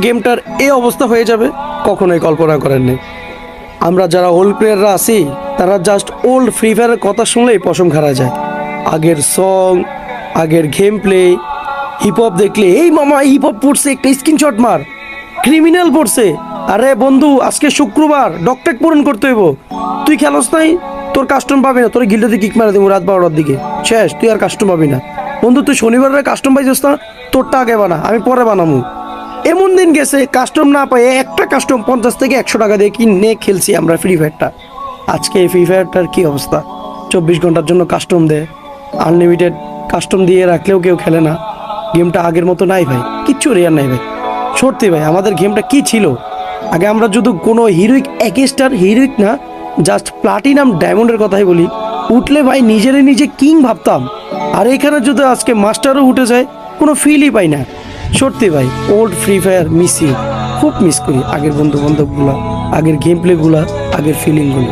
গেমটার এই অবস্থা হয়ে যাবে কখনোই কল্পনা করেন নাই। আমরা যারা ওল্ড প্লেয়াররা আছি তারা জাস্ট ওল্ড ফ্রি ফায়ারের কথা শুনলেই পশম খাড়া যায়। আগের সং, আগের গেম প্লে, হিপ হপ দেখলে এই মামা হিপ হপ পড়ছে, একটা স্ক্রিনশট মার, ক্রিমিনাল পড়ছে। আরে বন্ধু আজকে শুক্রবার, ডকটেক পূরণ করতে হইব। তুই খেলোস নাই, তোর কাস্টম পাবি না, তোর গিল্ডে কিক মারা দেবো রাত 12টার দিকে, শেষ, তুই আর কাস্টম পাবি না। বন্ধু তুই শনিবারের কাস্টম পাইছিস না, তোরটা আগে বানা, আমি পরে বানাবো। এমন দিন গেছে কাস্টম না পাই, একটা কাস্টম 50 থেকে 100 টাকা দিয়ে কিনে খেলছি আমরা ফ্রি ফায়ারটা। আজকে এই ফ্রি ফায়ারটার কি অবস্থা, 24 ঘন্টার জন্য কাস্টম দেয়, আনলিমিটেড কাস্টম দিয়ে রাখলেও কেউ খেলে না। গেমটা আগের মতো নাই ভাই, কিচ্ছু রেয়ার নাই ভাই। সত্যি ভাই আমাদের গেমটা কি ছিল আগে, আমরা যদি কোনো হিরোইক, এক স্টার হিরোইক না, জাস্ট প্লাটিনাম ডায়মন্ডের কথাই বলি, উঠলে ভাই নিজেরে নিজে কিং ভাবতাম। আর এখানে যদি আজকে মাস্টারও উঠে যায় কোনো ফিলই পাই না। সত্যি ভাই old free fire miss you, খুব মিস করি আগের বন্ধু বান্ধবগুলা, আগের গেম প্লেগুলা, আগের ফিলিংগুলো।